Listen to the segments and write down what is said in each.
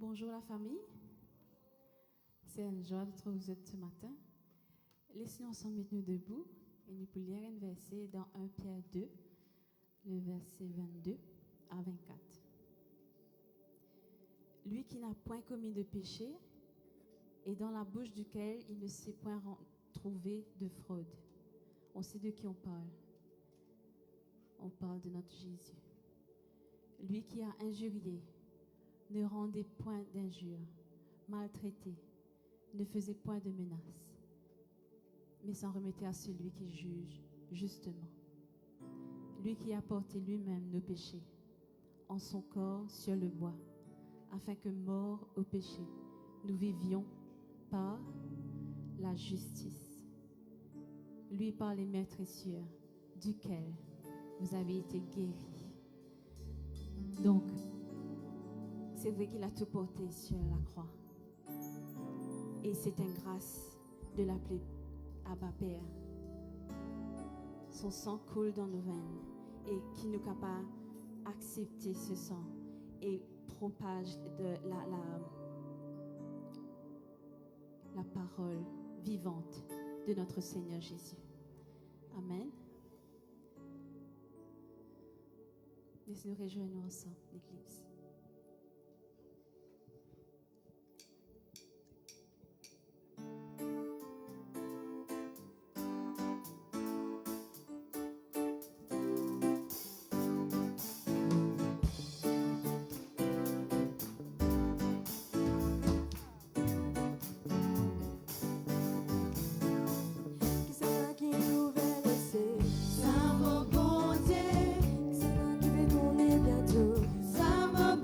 Bonjour la famille, c'est une joie de trouver vous ce matin. Laissez-nous ensemble mettre-nous debout et nous pour lire un verset dans 1 Pierre 2, le verset 22 à 24. Lui qui n'a point commis de péché et dans la bouche duquel il ne s'est point trouvé de fraude. On sait de qui on parle. On parle de notre Jésus. Lui qui a injurié, ne rendait point d'injures, maltraité, ne faisait point de menaces, mais s'en remettait à celui qui juge justement. Lui qui a porté lui-même nos péchés en son corps sur le bois, afin que, morts au péché, nous vivions par la justice. Lui par les meurtrissures, duquel vous avez été guéris. Donc, c'est vrai qu'il a tout porté sur la croix. Et c'est une grâce de l'appeler Abba Père. Son sang coule dans nos veines et qui nous capable d'accepter ce sang et propage la parole vivante de notre Seigneur Jésus. Amen. Laissez-nous réjouir ensemble, l'Église. Ça va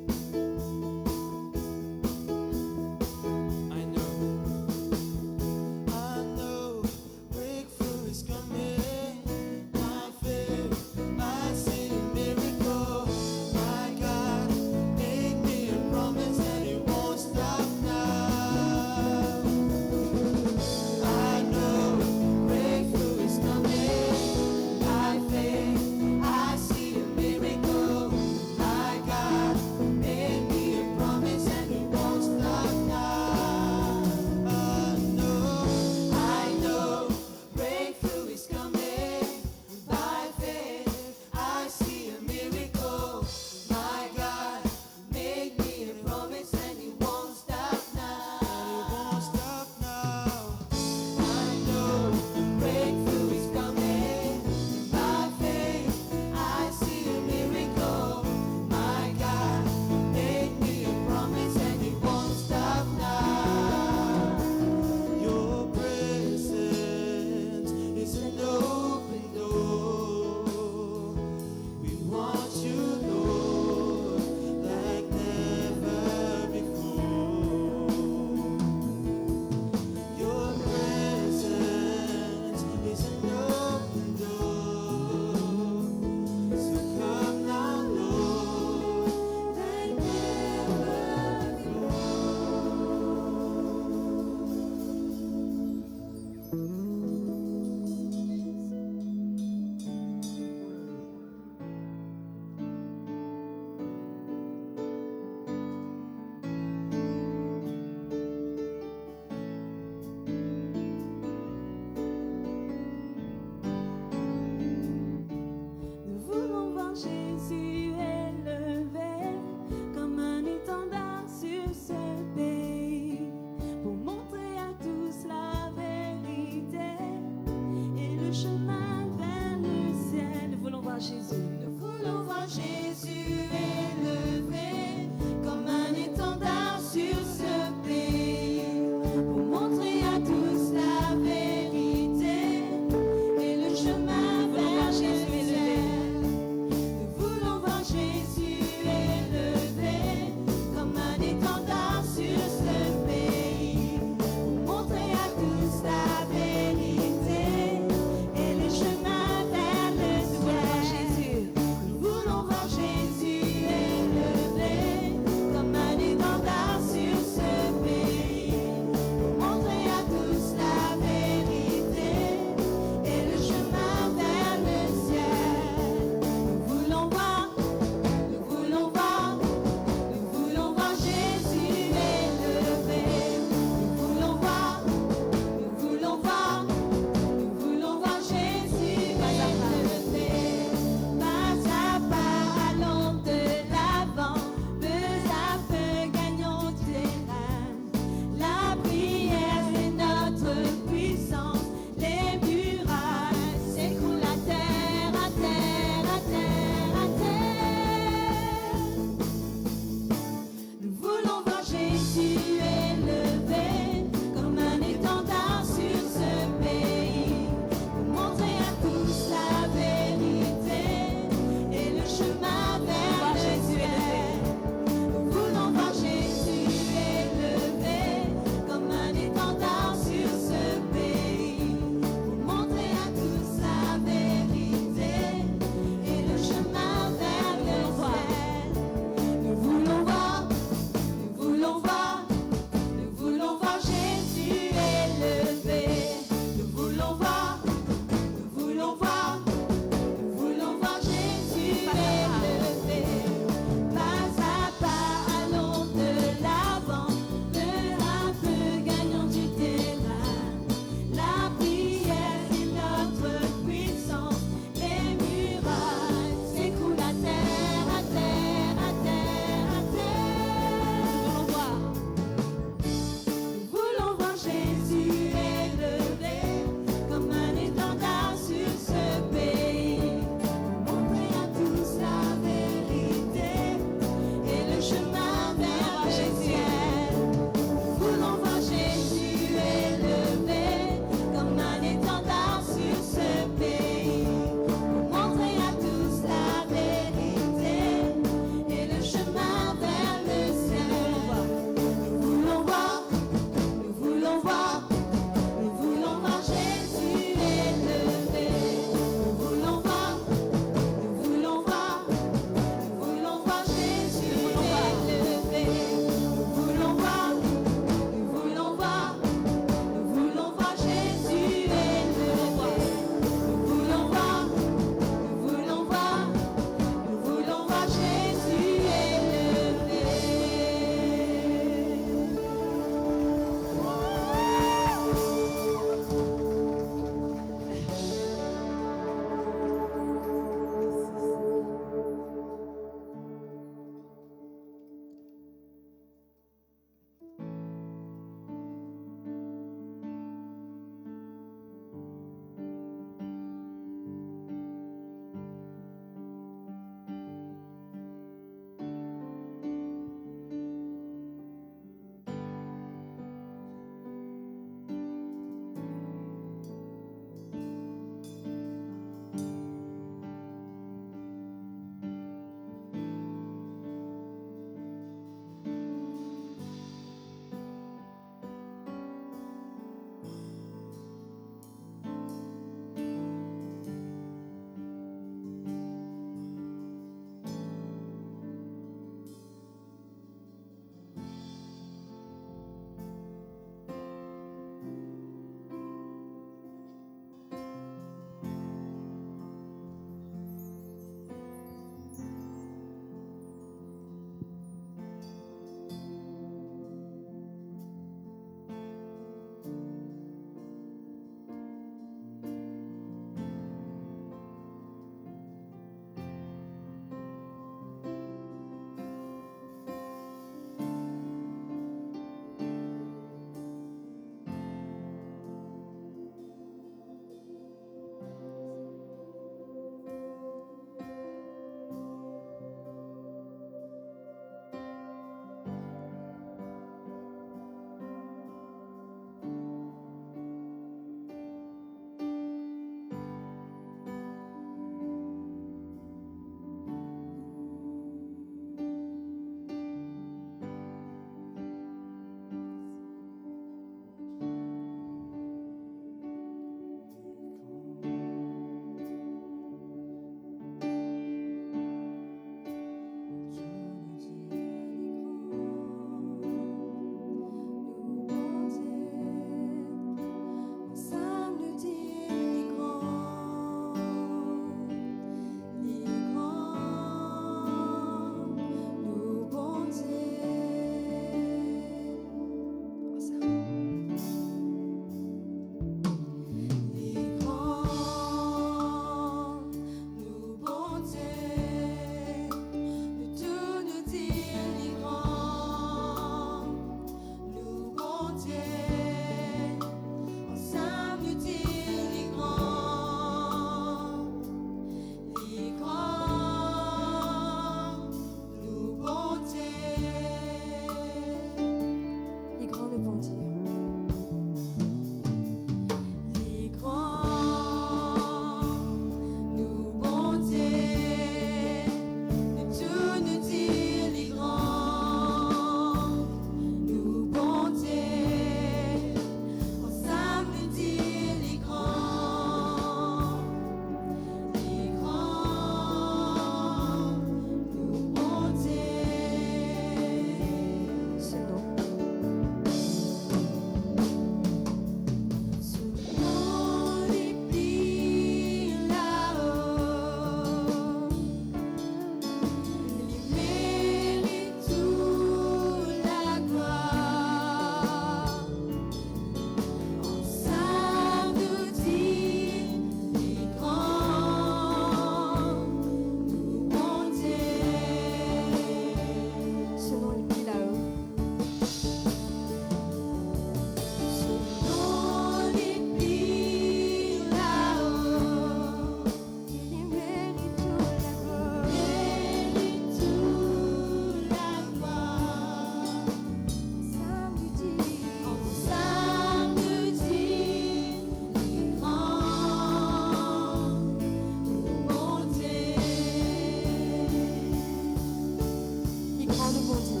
grand, le bon Dieu.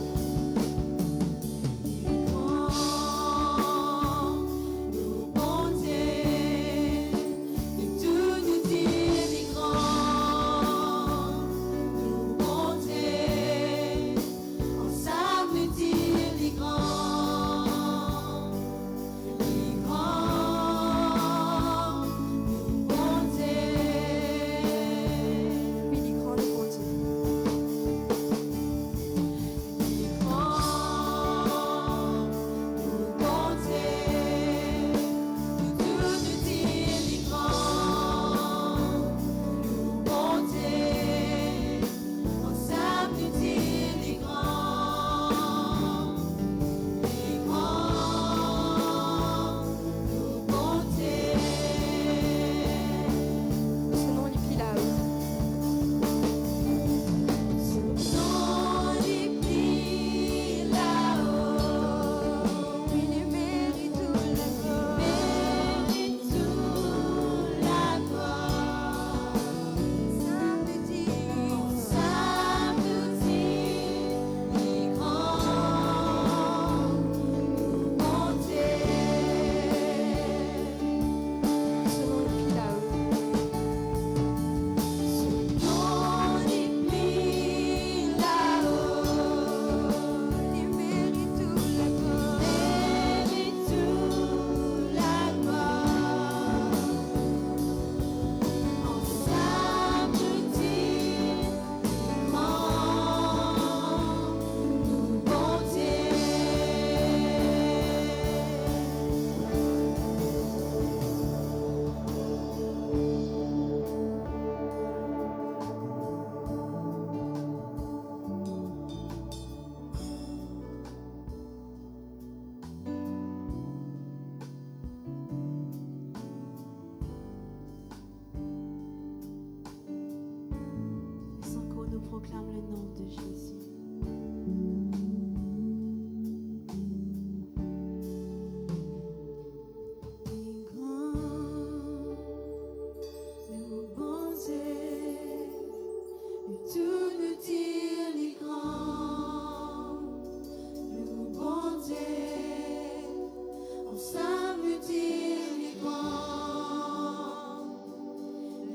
Proclame le nom de Jésus.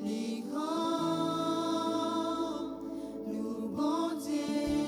Les grands, nous bon Dieu.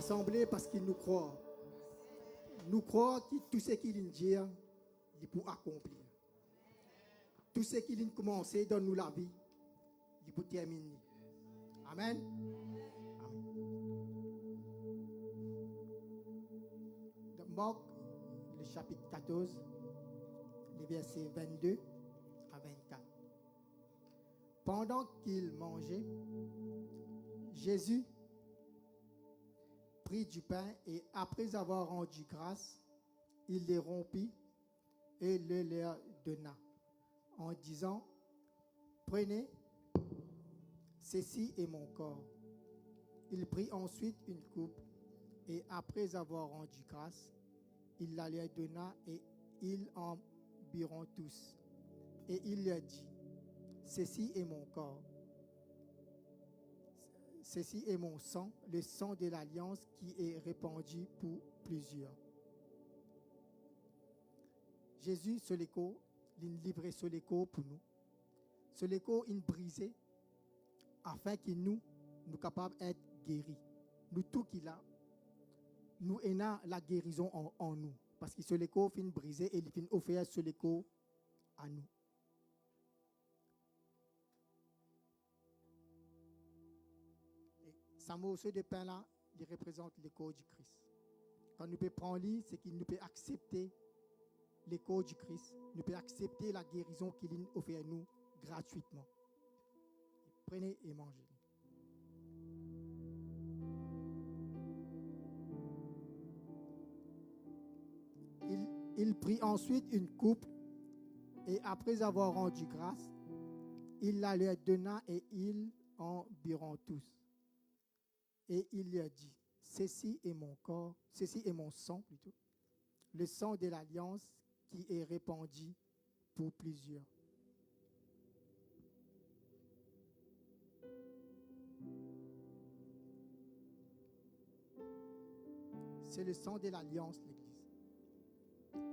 rassemblés parce qu'ils nous croient. Nous croient que tout ce qu'il dit, il peut accomplir. Tout ce qu'il a commencé dans nous la vie, il peut terminer. Amen. Dans Marc, le chapitre 14, les versets 22 à 24. Pendant qu'il mangeait, Jésus prit du pain et après avoir rendu grâce, il les rompit et le leur donna en disant, prenez, ceci est mon corps. Il prit ensuite une coupe et après avoir rendu grâce, il la leur donna et ils en burent tous. Et il leur dit, ceci est mon corps. Ceci est mon sang, le sang de l'alliance qui est répandu pour plusieurs. Jésus, sur l'écho, il livré sur l'écho pour nous. Sur l'écho, il brisé afin que nous capables d'être guéris. Nous, tout qu'il a, nous ayons la guérison en nous. Parce que sur l'écho, il brisé et il fin offert sur l'écho à nous. Ce morceau de pain-là, il représente le corps du Christ. Quand nous pouvons prendre lui, c'est qu'il nous peut accepter le corps du Christ. Nous pouvons accepter la guérison qu'il nous offre à nous gratuitement. Prenez et mangez. Il prit ensuite une coupe et après avoir rendu grâce, il la leur donna et ils en burent tous. Et il leur dit, ceci est mon corps, ceci est mon sang plutôt, le sang de l'alliance qui est répandu pour plusieurs. C'est le sang de l'alliance, l'Église.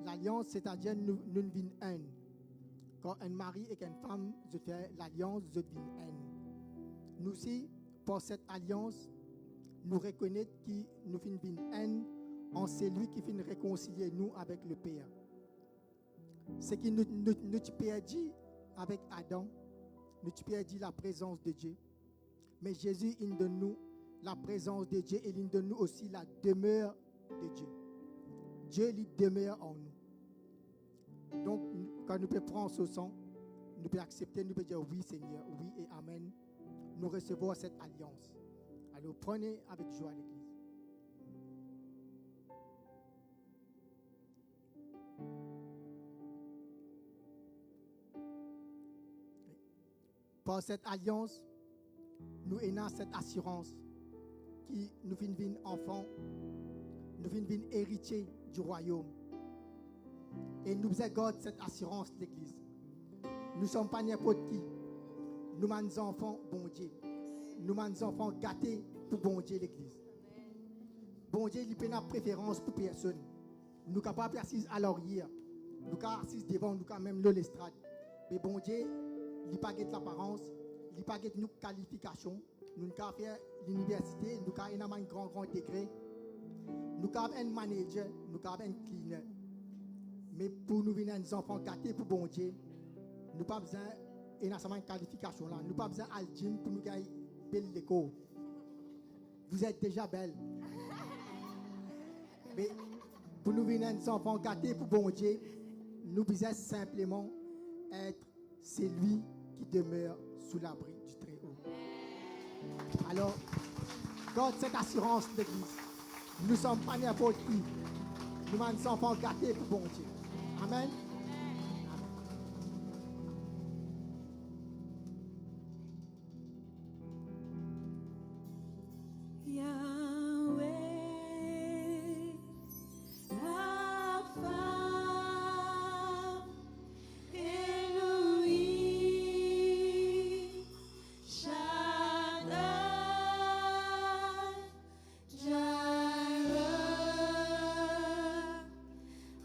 L'alliance, c'est-à-dire nous vîmes un. Quand un mari et une femme se font l'alliance, se vîmes un. Nous aussi, pour cette alliance, nous reconnaissons que nous vîmes un en celui qui vient réconcilier nous avec le Père. C'est que nous perdis avec Adam, nous perdis la présence de Dieu. Mais Jésus, il donne nous la présence de Dieu et il donne nous aussi la demeure de Dieu. Dieu, il demeure en nous. Donc, quand nous pouvons prendre ce sang, nous pouvons accepter, nous pouvons dire oui Seigneur, oui et Amen. Nous recevons cette alliance. Alors, prenez avec joie l'Église. Par cette alliance, nous avons cette assurance qui nous fait enfants, nous fait héritiers du royaume. Et nous gardons cette assurance, l'Église. Nous ne sommes pas n'importe qui. Nous sommes des enfants, bon Dieu. Nous sommes des enfants gâtés pour bon Dieu, l'Église. Bon Dieu, il n'a pas de préférence pour personne. Nous sommes capables d'assis à l'arrière. Nous sommes assis devant, nous sommes même l'estrade. Mais bon Dieu, il n'a pas l'apparence, il n'a pas de qualification. Nous avons fait l'université, nous avons un grand degré. Nous avons un manager, nous avons un cleaner. Mais pour nous venir des enfants gâtés pour bon Dieu, nous n'avons pas besoin de qualification là. Nous n'avons pas besoin de gym pour nous gagner belle l'école. Vous êtes déjà belle. Mais pour nous venir des enfants gâtés pour bon Dieu, nous devons simplement être celui qui demeure sous l'abri du Très-Haut. Alors, garde cette assurance d'Église. Nous ne sommes pas n'importe qui. Nous sommes des enfants gâtés pour bon Dieu. Amen.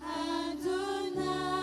Adonai.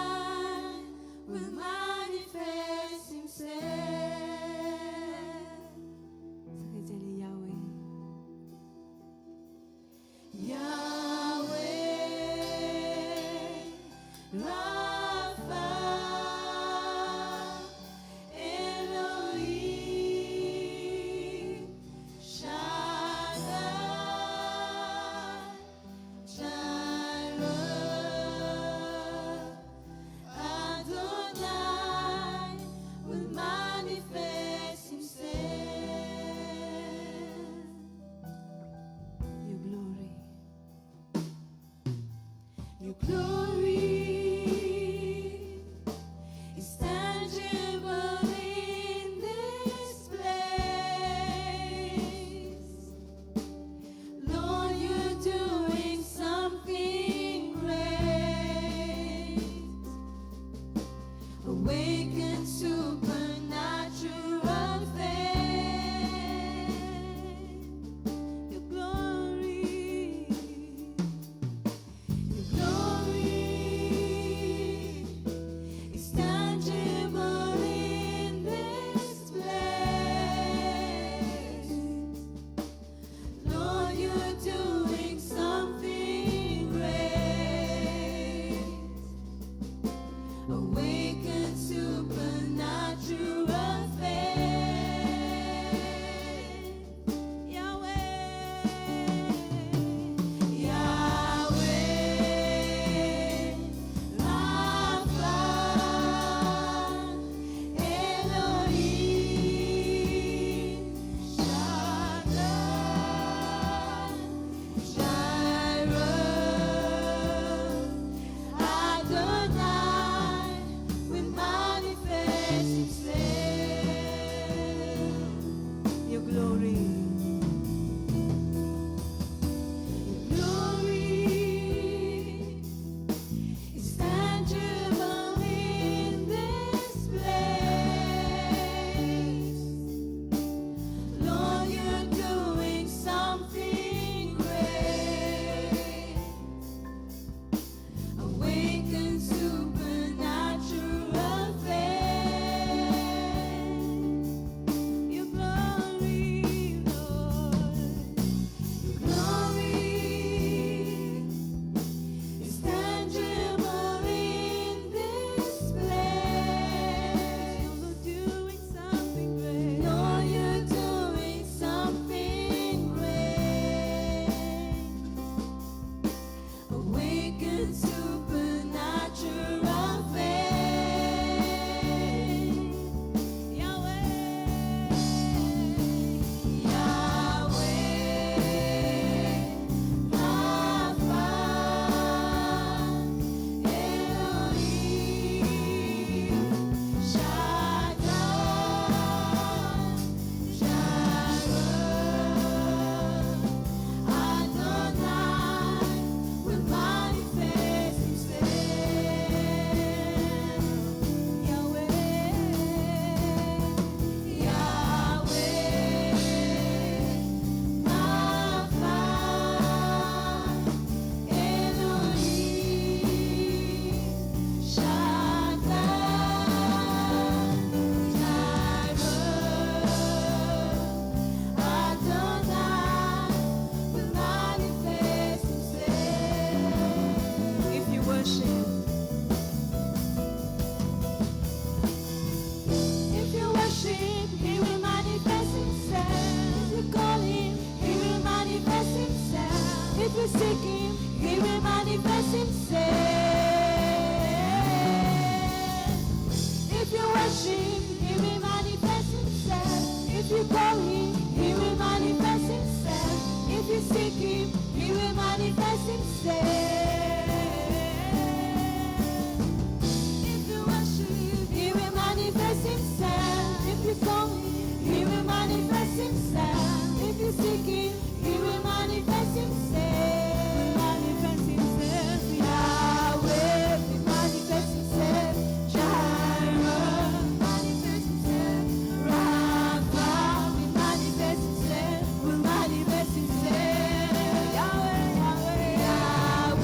Yahweh,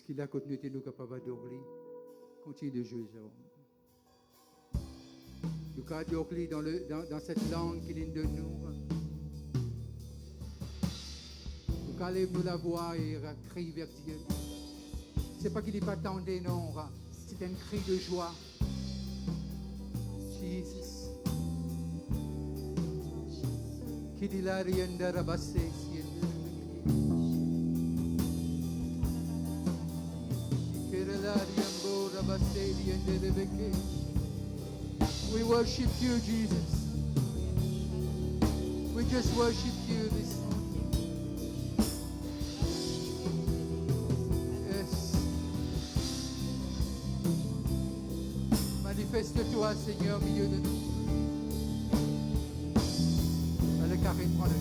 Ce qu'il a contenu, nous capables d'oublier. Continue de jouer, Jérôme. Nous capables d'oublier dans cette langue qu'il est de nous. Nous capables nous la voix et crier vers Dieu. C'est pas qu'il n'est pas tendé, non. C'est un cri de joie. Jesus. Qui dit la rienda rabassé. We worship you, Jesus. We just worship you this morning. Yes. Manifeste-toi, Seigneur, au milieu de nous. Allez, Karine, prends-le.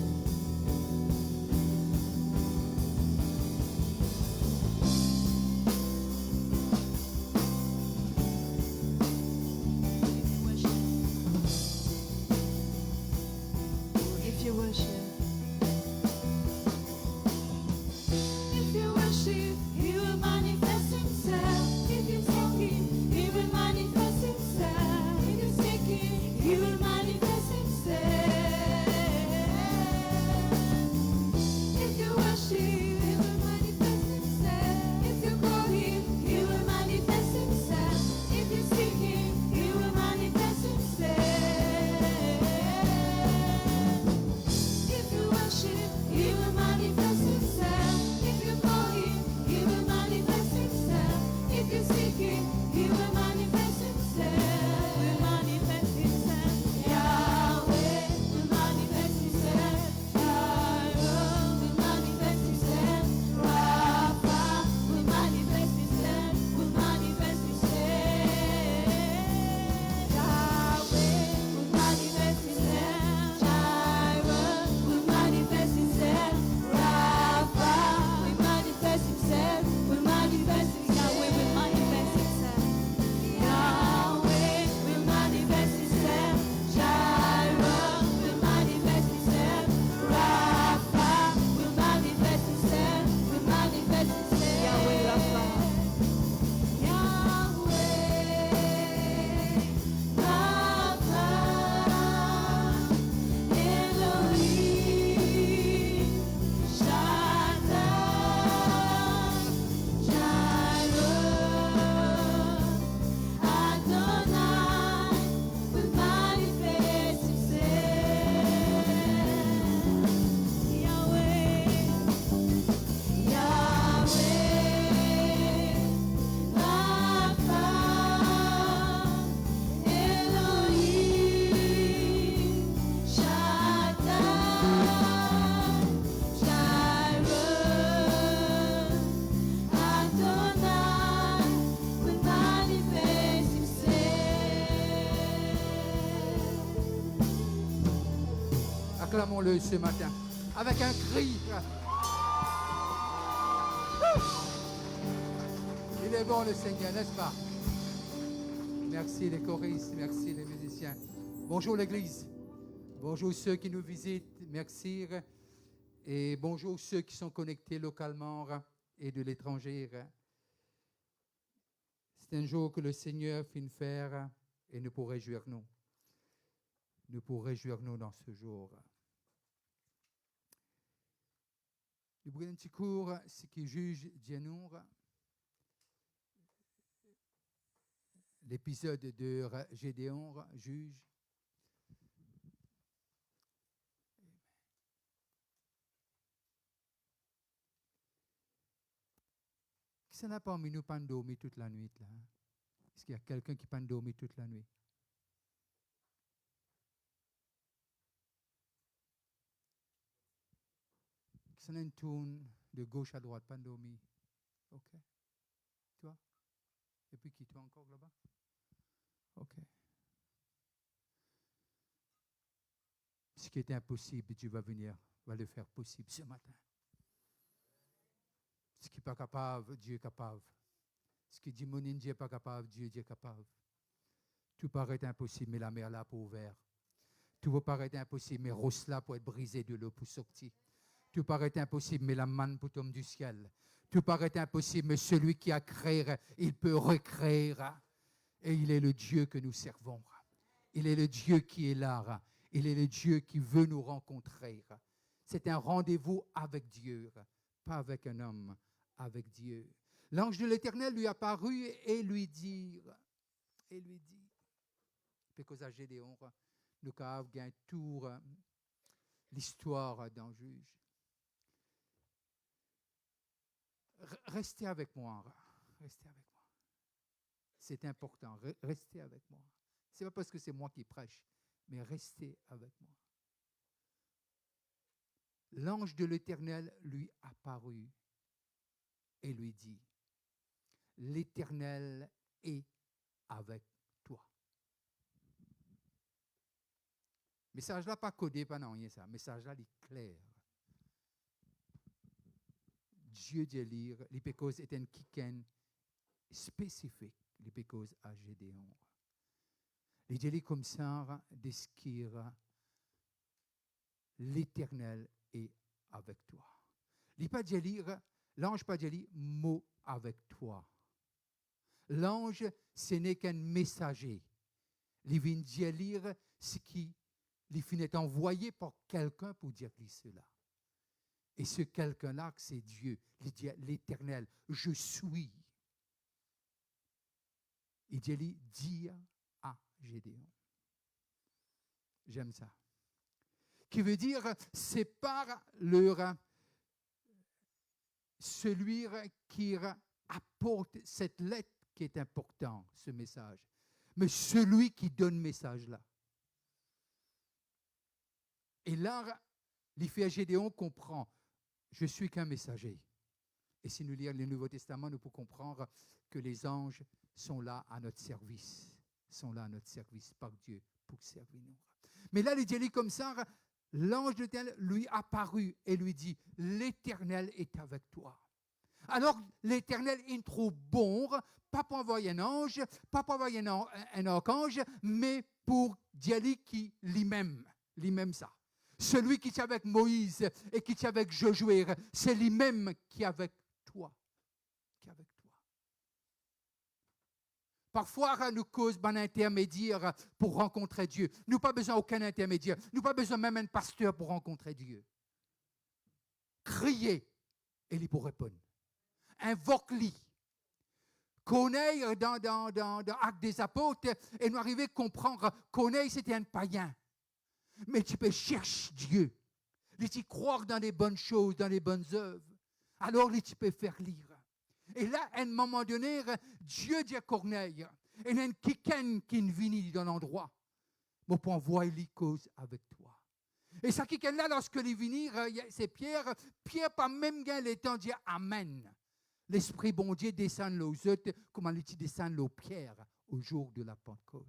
Acclamons-le ce matin avec un cri. Il est bon le Seigneur, n'est-ce pas? Merci les choristes, merci les musiciens. Bonjour l'Église. Bonjour ceux qui nous visitent, merci. Et bonjour ceux qui sont connectés localement et de l'étranger. C'est un jour que le Seigneur finit faire et nous pourrons réjouir nous. Nous pourrons réjouir nous dans ce jour. Nous prenons un petit cours, ce qui juge Dianour. L'épisode de Gédéon, juge. Qui n'a pas mis nous pas dormir toute la nuit là? Est-ce qu'il y a quelqu'un qui n'a pas dormi toute la nuit? Qui s'en tourne de gauche à droite, pas dormi? Ok. Toi? Et puis qui, toi encore là-bas? Ok. Ce qui était impossible, Dieu va venir, va le faire possible ce matin. Ce qui n'est pas capable, Dieu est capable. Ce qui dit mon Dieu n'est pas capable, Dieu est capable. Tout paraît impossible, mais la mer là pour ouvert. Tout paraît impossible, mais Rosse là pour être brisé de l'eau pour sortir. Tout paraît impossible, mais la manne pour tomber du ciel. Tout paraît impossible, mais celui qui a créé, il peut recréer. Et il est le Dieu que nous servons. Il est le Dieu qui est là. Il est le Dieu qui veut nous rencontrer. C'est un rendez-vous avec Dieu, pas avec un homme, avec Dieu. L'ange de l'Éternel lui apparut et lui dit, parce à Gédéon, nous avons un tour l'histoire d'un juge. Restez avec moi, restez avec moi. C'est important, restez avec moi. Ce n'est pas parce que c'est moi qui prêche, mais restez avec moi. L'ange de l'Éternel lui apparut et lui dit, l'Éternel est avec toi. Le message là pas codé, pas non, ça. Le message là, il est clair. Dieu dit lire, l'épécose est un kiken spécifique, l'épécose à Gédéon. Il dit comme ça, d'esquire, l'Éternel est avec toi. Il pas dit lire, l'ange pas dit lire, mot avec toi. L'ange, ce n'est qu'un messager. Il vient dire lire ce qui il finit envoyé par quelqu'un pour dire cela. Et ce quelqu'un-là, c'est Dieu. Il dit l'Éternel, je suis. Il dit dire à Gédéon. J'aime ça. Qui veut dire, c'est par leur celui qui apporte cette lettre qui est important, ce message. Mais celui qui donne le message-là. Et là, l'effet Gédéon comprend, je suis qu'un messager. Et si nous lisons le Nouveau Testament, nous pouvons comprendre que les anges sont là à notre service, par Dieu pour servir nous. Mais là, il dit comme ça, l'ange de l'Éternel lui apparut et lui dit, l'Éternel est avec toi. Alors, l'Éternel est trop bon, pas pour envoyer un ange, pas pour envoyer un archange, mais pour dire qui lui-même ça. Celui qui est avec Moïse et qui est avec Josué, c'est lui-même qui est avec toi. Parfois, nous causons un intermédiaire pour rencontrer Dieu. Nous n'avons pas besoin d'aucun intermédiaire. Nous n'avons pas besoin même d'un pasteur pour rencontrer Dieu. Criez et il pour répondre. Invoque-lui. Corneille, dans Actes des Apôtres, et nous arrivons à comprendre, Corneille, c'était un païen. Mais tu peux chercher Dieu. Tu croire dans les bonnes choses, dans les bonnes œuvres. Alors, tu peux faire lire. Et là, à un moment donné, Dieu dit à Corneille, il y a un quelqu'un qui vient dans l'endroit, mais pour envoyer les causes avec toi. Et ça quelqu'un-là, lorsque il vient, c'est Pierre. Pierre, pas même gain le temps de dire Amen. L'Esprit bon Dieu descend aux autres, comme il descend aux pierres au jour de la Pentecôte.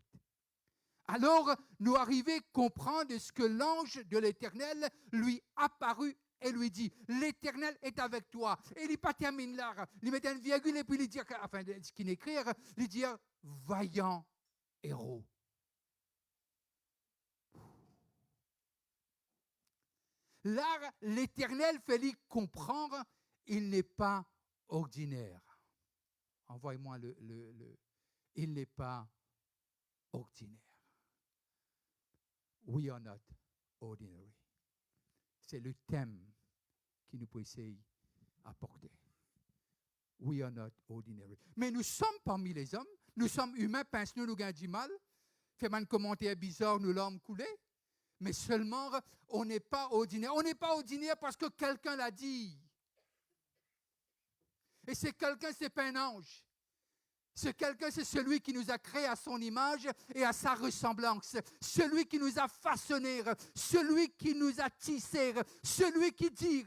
Alors, nous arrivons à comprendre ce que l'ange de l'Éternel lui apparut et lui dit, l'Éternel est avec toi. Et il n'est pas terminé là. Il met une virgule et puis il dit, enfin, ce qu'il écrit, il dit, vaillant héros. Là, l'Éternel fait lui comprendre, il n'est pas ordinaire. Envoyez-moi il n'est pas ordinaire. We are not ordinary. C'est le thème qui nous peut essayer d'apporter. We are not ordinary. Mais nous sommes parmi les hommes, nous sommes humains, pince-nous, nous gagnons du mal, fait un commentaire bizarre, nous l'homme coulé, mais seulement on n'est pas ordinaire. On n'est pas ordinaire parce que quelqu'un l'a dit. Et c'est quelqu'un, ce n'est pas un ange. C'est quelqu'un, c'est celui qui nous a créés à son image et à sa ressemblance. Celui qui nous a façonnés, celui qui nous a tissés, celui qui dit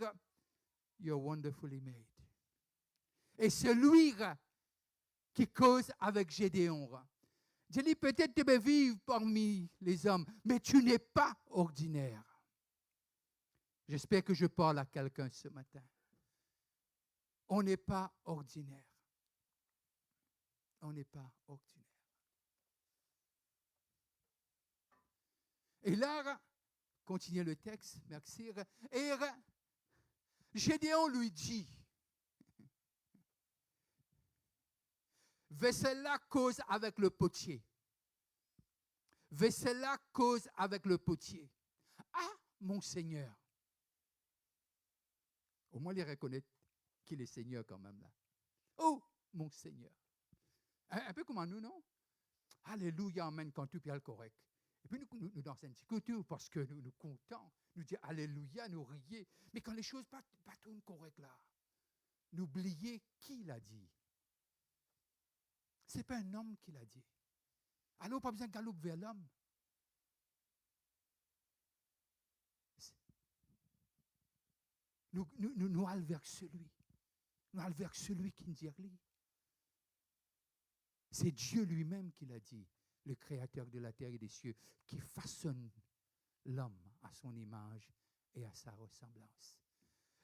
« You're wonderfully made ». Et celui qui cause avec Gédéon. Je dis peut-être tu peux vivre parmi les hommes, mais tu n'es pas ordinaire. J'espère que je parle à quelqu'un ce matin. On n'est pas ordinaire. On n'est pas ordinaire. Et là, continuez le texte, merci. Et Gédéon lui dit, Vaisselle-là cause avec le potier. Vaisselle-là cause avec le potier. Ah, mon Seigneur. Au moins, les reconnaître qu'il est Seigneur quand même là. Oh, mon Seigneur. Un peu comme nous, non? Alléluia, amen, quand tout est correct. Et puis nous dansons un petit coup parce que nous comptons. Nous disons Alléluia, nous rions. Mais quand les choses pas tournent correctes là, n'oubliez qui l'a dit. Ce n'est pas un homme qui l'a dit. Alors, pas besoin de galoper vers l'homme. Nous allons vers celui. Nous allons vers celui qui nous dit rien. C'est Dieu lui-même qui l'a dit, le créateur de la terre et des cieux, qui façonne l'homme à son image et à sa ressemblance.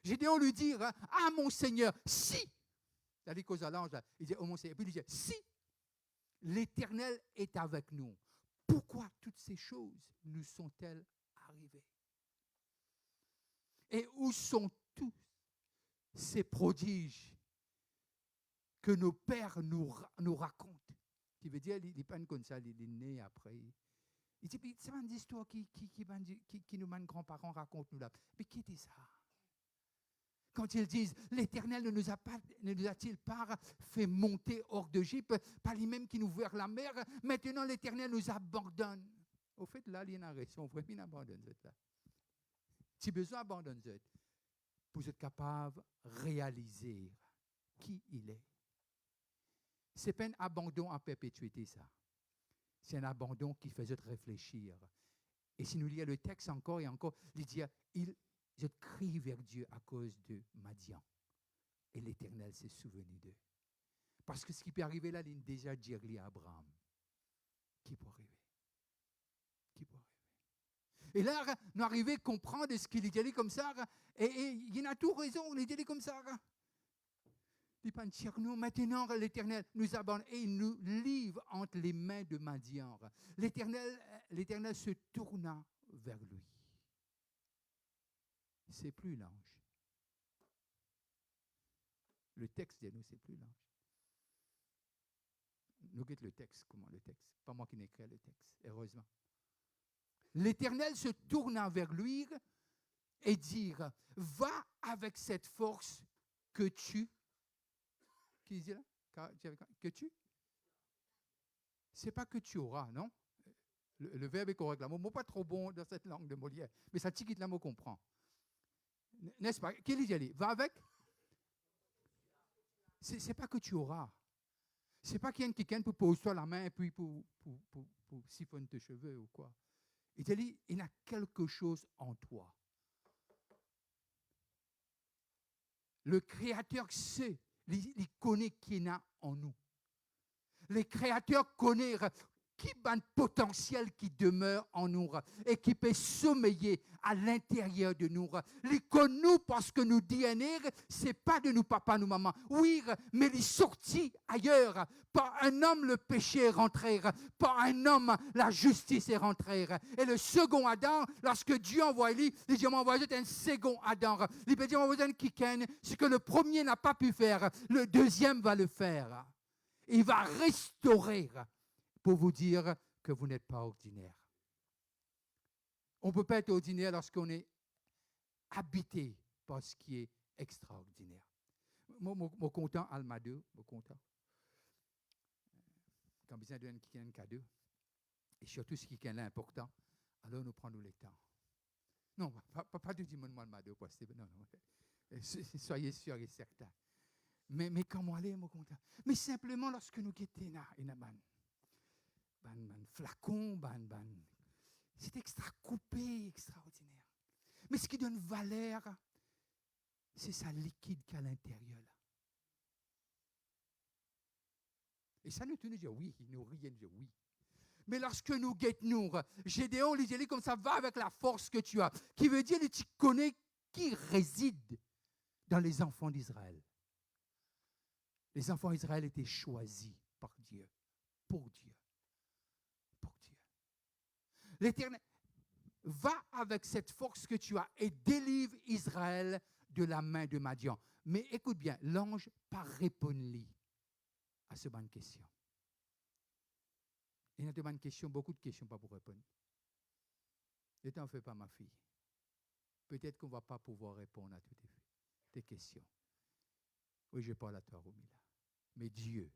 Gédéon lui dit, ah mon Seigneur, si, il a dit cause à l'ange, il dit, oh mon Seigneur, puis il dit, si l'Éternel est avec nous, pourquoi toutes ces choses nous sont-elles arrivées? Et où sont tous ces prodiges que nos pères nous racontent? Qui veut dire, il n'est pas comme ça, il est né après. Il dit, c'est une histoire qui nous, nos grands-parents racontent nous là. Mais qui dit ça? Quand ils disent, l'Éternel ne nous a-t-il pas fait monter hors d'Égypte, pas lui-même qui nous ouvert la mer, maintenant l'Éternel nous abandonne. Au fait, là, il y a une raison, vraiment abandonne là. Si besoin abandonne pour être capable de réaliser qui il est. Ce n'est pas un abandon en perpétuité, ça. C'est un abandon qui fait réfléchir. Et si nous lisons le texte encore et encore, il dit, je crie vers Dieu à cause de Madian. Et l'Éternel s'est souvenu d'eux. Parce que ce qui peut arriver là, il a déjà dit à Abraham. Qui peut arriver? Qui peut arriver? Et là, nous arrivons à comprendre ce qu'il dit comme ça. Et il y a tout raison, il dit comme ça. Il dit, nous, maintenant, l'Éternel nous abandonne et il nous livre entre les mains de Madian. L'Éternel se tourna vers lui. C'est plus l'ange. Le texte dit nous, c'est plus l'ange. Nous guettons le texte, comment le texte? Pas moi qui n'écris le texte, heureusement. L'Éternel se tourna vers lui et dit, va avec cette force que tu... Qui dit là? Que tu? C'est pas que tu auras, non? Le verbe est correct. Le mot pas trop bon dans cette langue de Molière, mais ça tique la mot comprend. N'est-ce pas? Qu'il dit aller? Va avec? C'est pas que tu auras. C'est pas qu'il y a quelqu'un pour poser toi la main et puis pour siphonner tes cheveux ou quoi. Il dit, il y a quelque chose en toi. Le Créateur sait, il connaît qui y a en nous. Le Créateur connaît qui a un potentiel qui demeure en nous et qui peut sommeiller à l'intérieur de nous. Il connaît nous parce que nous DNA, ce n'est pas de nous papa, nous maman. Oui, mais il est sorti ailleurs. Par un homme, le péché est rentré. Par un homme, la justice est rentrée. Et le second Adam, lorsque Dieu envoie lui, il dit, m'envoie un second Adam. Il peut dire, m'envoie un kiken, ce que le premier n'a pas pu faire, le deuxième va le faire. Il va restaurer pour vous dire que vous n'êtes pas ordinaire. On ne peut pas être ordinaire lorsqu'on est habité par ce qui est extraordinaire. Moi, content, Almado, moi, content. Quand besoin de un cadeau, et surtout ce qui est important, alors nous prenons le temps. Non, pas de dire moi Almado, non, soyez sûrs et certains. Mais quand moi aller, moi content. Mais simplement lorsque nous quittons ban flacon, c'est extra coupé, extraordinaire. Mais ce qui donne valeur, c'est sa liquide qu'à l'intérieur. Là. Et ça nous dit oui, il nous rien dit oui. Mais lorsque nous guettons, Gédéon, il dit comme ça, va avec la force que tu as, qui veut dire que tu connais qui réside dans les enfants d'Israël. Les enfants d'Israël étaient choisis par Dieu, pour Dieu. L'Éternel va avec cette force que tu as et délivre Israël de la main de Madian. Mais écoute bien, l'ange pas répondre à ce bonne question. Il y a de bonnes questions, beaucoup de questions pas pour répondre. Ne t'en fais pas, ma fille. Peut-être qu'on ne va pas pouvoir répondre à toutes tes questions. Oui, je parle à toi, Romila. Mais Dieu,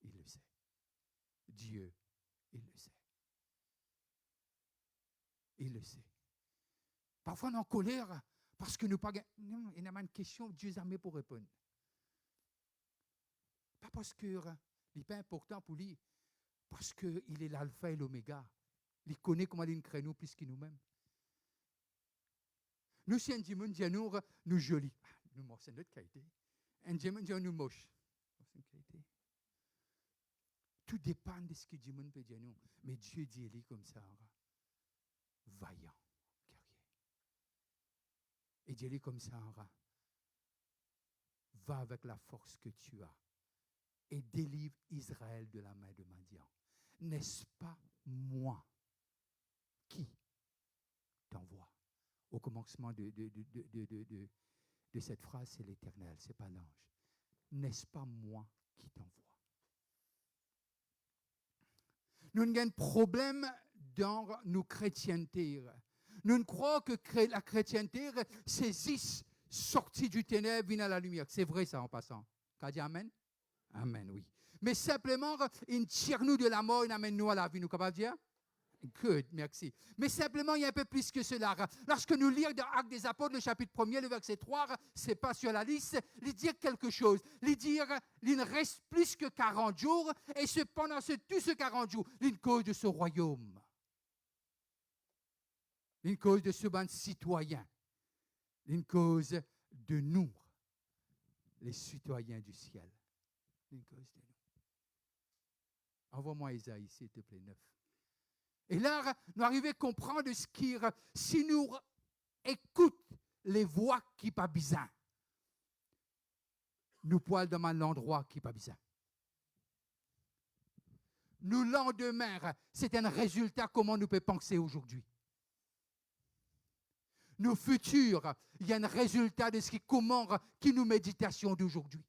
il le sait. Dieu, il le sait. Il le sait. Parfois, on est en colère parce que nous pas. Non, il y a une question, Dieu est armé pour répondre. Pas parce que il n'est pas important pour lui, parce qu'il est l'alpha et l'oméga. Il connaît comment il crée nous plus qu'il nous-mêmes. Nous, si un dimanche dit nous jolis. Nous, c'est notre qualité. Un dimanche dit nous moche. C'est une qualité. Tout dépend de ce que Dieu peut dire nous. Mais Dieu dit il est comme ça. Vaillant, guerrier. Et Dieu est comme ça. Va avec la force que tu as et délivre Israël de la main de Madian. N'est-ce pas moi qui t'envoie? Au commencement de cette phrase, c'est l'Éternel, ce n'est pas l'ange. N'est-ce pas moi qui t'envoie? Nous avons un problème dans nos chrétientés. Nous croyons que la chrétienté, c'est 10 sorties du ténèbre, viennent à la lumière. C'est vrai ça en passant. Qu'a dit Amen? Amen, oui. Mais simplement, il tire nous de la mort, il amène nous à la vie. Nous capables de dire? Good, merci. Mais simplement, il y a un peu plus que cela. Lorsque nous lisons dans Actes des Apôtres, le chapitre 1er, le verset 3, ce n'est pas sur la liste, il dit quelque chose. Il dit il ne reste plus que 40 jours, et pendant tous ces 40 jours, une cause de ce royaume. Une cause de ce bon citoyen. Une cause de nous, les citoyens du ciel. Une cause de nous. Envoie-moi Isaïe, s'il te plaît, 9. Et là, nous arrivons à comprendre ce qui, si nous écoutons les voix qui pas bizarre, nous pouvons dans l'endroit qui pas bizarre. Nous lendemain, c'est un résultat comment nous pouvons penser aujourd'hui. Nos futurs, il y a un résultat de ce qui nous méditation d'aujourd'hui.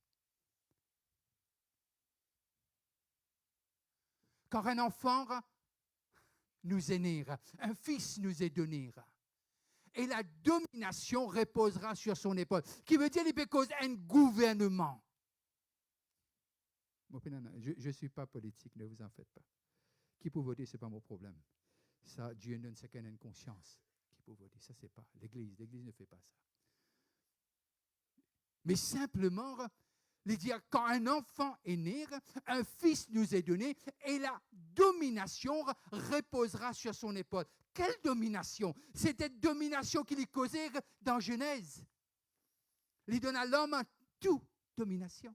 Quand un enfant nous est né, un fils nous est donné, et la domination reposera sur son épaule. Qui veut dire qu'il peut causer un gouvernement. Je ne suis pas politique, ne vous en faites pas. Qui peut voter, ce n'est pas mon problème. Ça, Dieu donne chacun une conscience. Qui peut voter, ça, c'est pas. L'Église ne fait pas ça. Mais simplement, dire quand un enfant est né, un fils nous est donné et la domination reposera sur son épaule. Quelle domination? C'est cette domination qu'il est causée dans Genèse. Il donne à l'homme toute domination.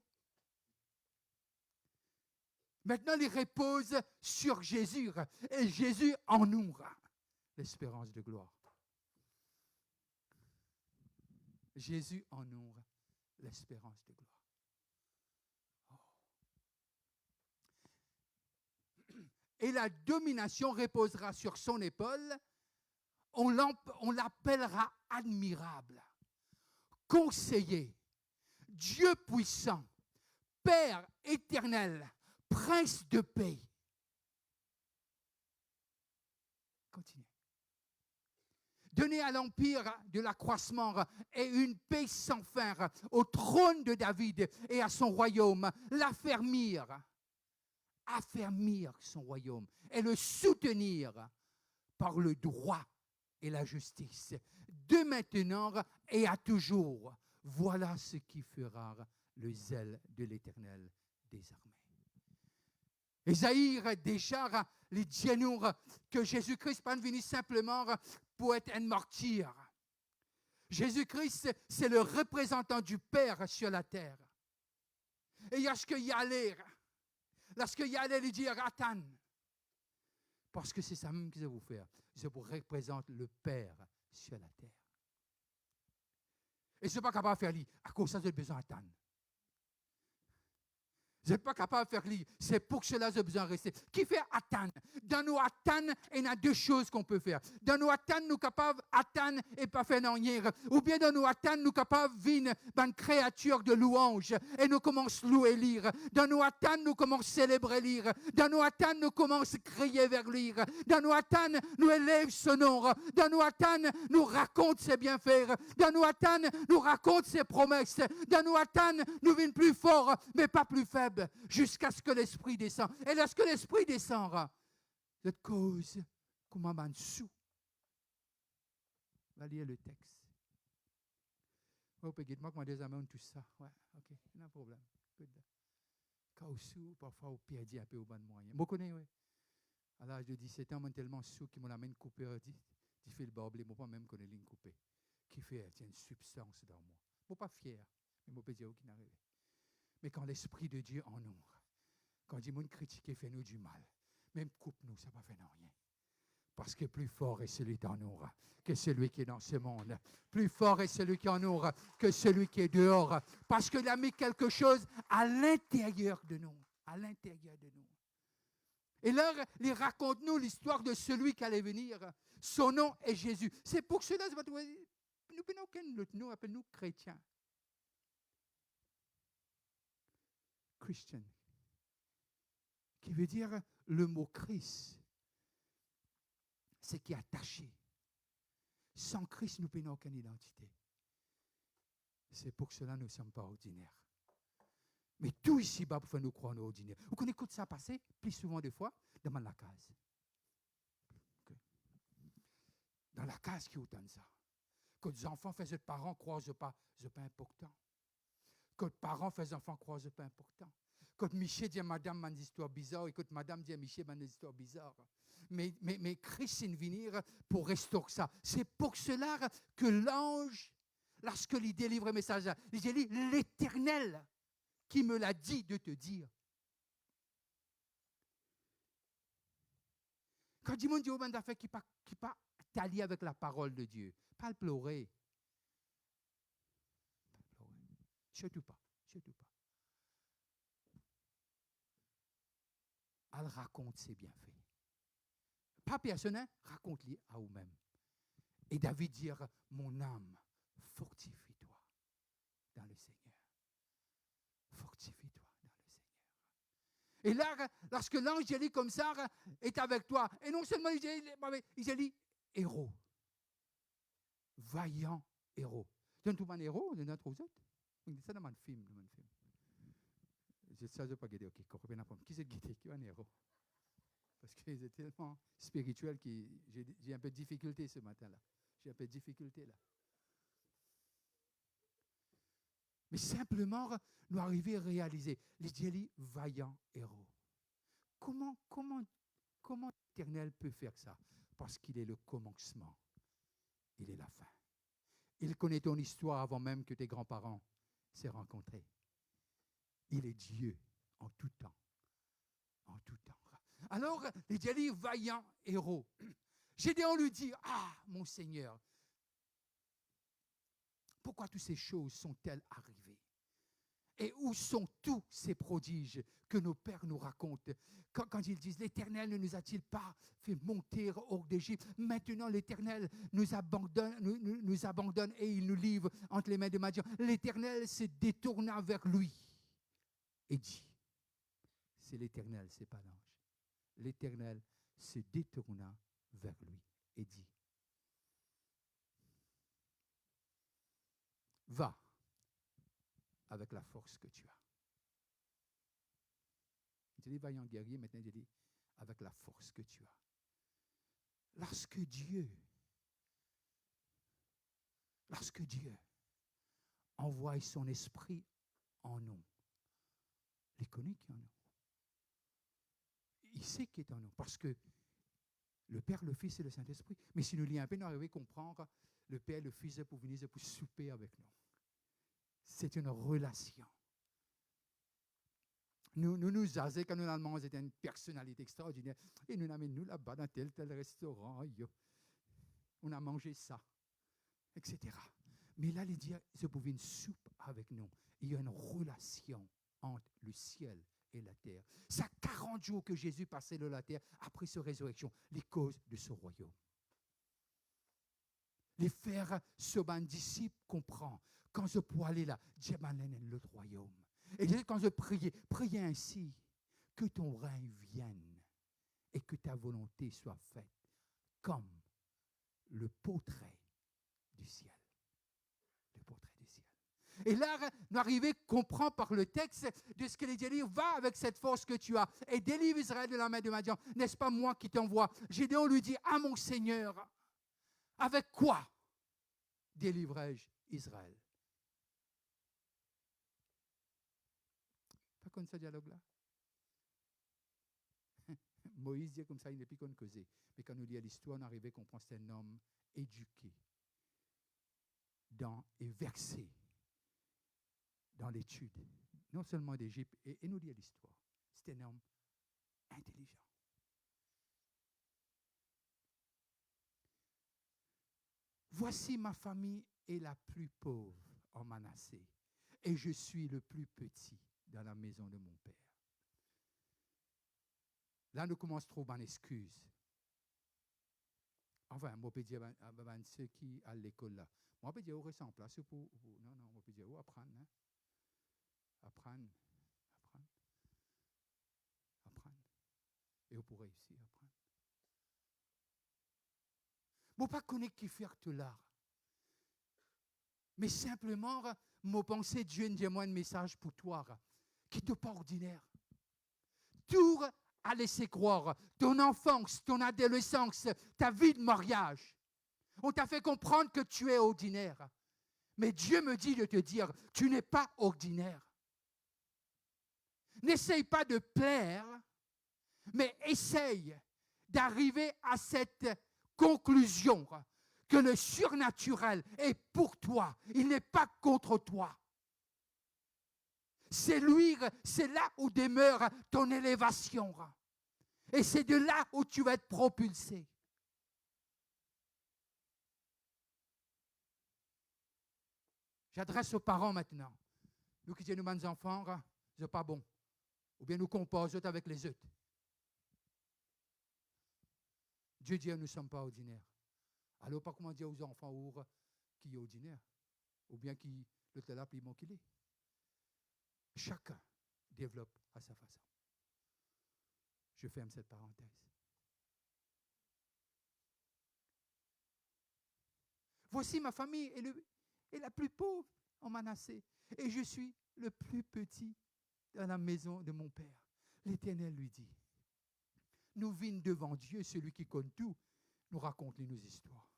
Maintenant, il repose sur Jésus et Jésus en nous l'espérance de gloire. Jésus en nous l'espérance de gloire. Et la domination reposera sur son épaule. On l'appellera admirable, conseiller, Dieu puissant, Père éternel, Prince de paix. Continuez. Donner à l'empire de l'accroissement et une paix sans fin au trône de David et à son royaume, l'affermir son royaume et le soutenir par le droit et la justice, de maintenant et à toujours. Voilà ce qui fera le zèle de l'Éternel des armées. Esaïe déjà les dit que Jésus-Christ n'est pas venu simplement pour être un martyr. Jésus-Christ, c'est le représentant du Père sur la terre. Et lorsqu'il y allait, il dit Attends, parce que c'est ça même qu'il va vous faire. Je vous représente le Père sur la terre. Et je ne suis pas capable de faire lui. À cause de ça, j'ai besoin d'attendre. Je n'êtes pas capable de faire lire. C'est pour cela que j'ai besoin de rester. Qui fait attendre? Dans nos attendre, il y a deux choses qu'on peut faire. Dans nos attendre, nous sommes capables d'attendre et pas faire rien. Ou bien dans nos attendre, nous sommes capables de vivre une créature de louange et nous commençons à louer lire. Dans nos attendre, nous commençons à célébrer lire. Dans nos attendre, nous commençons à crier vers lire. Dans nos attendre, nous élèvons son nom. Dans nos attendre, nous racontons ses bienfaits. Dans nos attendre, nous racontons ses promesses. Dans nos attendre, nous venons plus forts, mais pas plus faibles, jusqu'à ce que l'Esprit descende. Et lorsque l'Esprit descendra, cette cause, comment m'en sous. On va lire le texte. Oh, peut-être moi, comment des amènes tout ça. Ouais, ok, il y a un problème. Good. Quand sous, parfois, on perd un peu au bon moyen. Vous connaissez, oui. À l'âge de 17 ans, je suis tellement sous qu'il m'a amené coupé. Il fait le barblé, moi, pas même connais ligne coupée. Qui fait, il y a une substance dans moi. Je ne suis pas fier, mais je peux dire qu'il n'arrive. Mais quand l'Esprit de Dieu en nous, quand il dit, critiquer, fait-nous du mal. Même coupe-nous, ça ne va pas faire rien. Parce que plus fort est celui qui en nous que celui qui est dans ce monde. Plus fort est celui qui en nous que celui qui est dehors. Parce qu'il a mis quelque chose à l'intérieur de nous. À l'intérieur de nous. Et là, il raconte-nous l'histoire de celui qui allait venir. Son nom est Jésus. C'est pour cela que nous prenons aucun autre nom, appelle-nous chrétiens. Christian. Qui veut dire le mot Christ. C'est qui est attaché. Sans Christ, nous n'avons aucune identité. C'est pour cela que nous ne sommes pas ordinaires. Mais tout ici-bas pour faire nous croire nous ordinaires. Vous connaissez écoute ça passer, plus souvent des fois, dans la case. Okay. Dans la case qui autant ça. Quand les enfants font leurs parents croire que ce n'est pas important. Quand les parents font les enfants croire que ce n'est pas important. Quand Michel dit à madame une histoire bizarre, et quand madame dit à Michel une histoire bizarre. Mais Christ est venu pour restaurer ça. C'est pour cela que l'ange, lorsqu'il délivre le message, il dit l'Éternel qui me l'a dit de te dire. Quand il dit au monde d'affaires qui pas t'allier avec la parole de Dieu, pas le pleurer. Pas le pleurer. Surtout pas. Elle raconte ses bienfaits. Pas personnel, raconte-les à vous-même. Et David dit, mon âme, fortifie-toi dans le Seigneur. Fortifie-toi dans le Seigneur. Et là, lorsque l'ange dit comme ça, est avec toi, et non seulement il dit héros. Vaillant héros. C'est tout un héros, de notre autres. C'est dans mon film. Ça, je ne pas guider. Ok, qui c'est guidé? Qui est un héros? Parce qu'ils étaient tellement spirituels que j'ai un peu de difficulté ce matin-là. Mais simplement, nous arriver à réaliser les vaillants héros. Comment l'Éternel peut faire ça? Parce qu'il est le commencement. Il est la fin. Il connaît ton histoire avant même que tes grands-parents s'aient rencontrés. Il est Dieu en tout temps. En tout temps. Alors, il dit vaillant héros. Gédéon lui dit, mon Seigneur, pourquoi toutes ces choses sont-elles arrivées? Et où sont tous ces prodiges que nos pères nous racontent? Quand ils disent, l'Éternel ne nous a-t-il pas fait monter hors d'Égypte? Maintenant, l'Éternel nous abandonne et il nous livre entre les mains de Madian. L'Éternel se détourna vers lui et dit, c'est l'Éternel, c'est pas l'ange. L'Éternel se détourna vers lui et dit, va avec la force que tu as. Il dit, vaillant guerrier, maintenant il dit, avec la force que tu as. Lorsque Dieu envoie son esprit en nous, il connaît qui en nous. Il sait qui est en nous, parce que le Père, le Fils et le Saint-Esprit. Mais si nous lisons un peu, nous arrivons à comprendre le Père, le Fils pour venir pour souper avec nous. C'est une relation. Nous jaser quand nous allons c'était une personnalité extraordinaire. Et nous amènons nous là-bas dans tel restaurant. On a mangé ça, etc. Mais là, il dit, je pouvais une soupe avec nous. Il y a une relation entre le ciel et la terre. Ça 40 jours que Jésus passait sur la terre après sa résurrection, les causes de ce royaume. Les faire ce ban disciple comprend. Quand je peux aller là, Dieu m'a donné le royaume. Et quand je priais ainsi, que ton règne vienne et que ta volonté soit faite comme le portrait du ciel. Le portrait du ciel. Et là, nous arrivons à comprendre par le texte de ce que les Dieu va avec cette force que tu as et délivre Israël de la main de Madian. N'est-ce pas moi qui t'envoie? Gédéon lui dit, ah mon Seigneur, avec quoi délivrai-je Israël? Pas comme ce dialogue-là. Moïse dit comme ça, il n'est plus qu'on causait. Mais quand nous lisons l'histoire, on arrive à comprendre que c'est un homme éduqué et versé dans l'étude, non seulement d'Égypte, et nous lisons l'histoire. C'est un homme intelligent. Voici ma famille est la plus pauvre en Manassé, et je suis le plus petit dans la maison de mon père. Là, nous commençons à trouver une excuse. Enfin, moi, je peux dire à ceux qui à l'école là, moi, je peux dire, on reste en place pour non, moi, je peux dire, apprendre, hein? Apprendre. Et on pourrait réussir à apprendre. Je ne pas connaître qui fait tout l'art. Mais simplement, je pense que Dieu nous a un message pour toi, qui n'est pas ordinaire. Tout a laissé croire, ton enfance, ton adolescence, ta vie de mariage. On t'a fait comprendre que tu es ordinaire. Mais Dieu me dit de te dire, tu n'es pas ordinaire. N'essaye pas de plaire, mais essaye d'arriver à cette conclusion que le surnaturel est pour toi. Il n'est pas contre toi. C'est lui, c'est là où demeure ton élévation. Et c'est de là où tu vas être propulsé. J'adresse aux parents maintenant. Nous qui sommes nos enfants, ce n'est pas bon. Ou bien nous composons avec les autres. Dieu dit, nous ne sommes pas ordinaires. Alors, pas comment dire aux enfants qui est ordinaire. Ou bien qui le là, puis qu'il est. Chacun développe à sa façon. Je ferme cette parenthèse. Voici ma famille est la plus pauvre en Manassé. Et je suis le plus petit dans la maison de mon père. L'Éternel lui dit, nous vîmes devant Dieu, celui qui connaît tout, nous raconte nos histoires.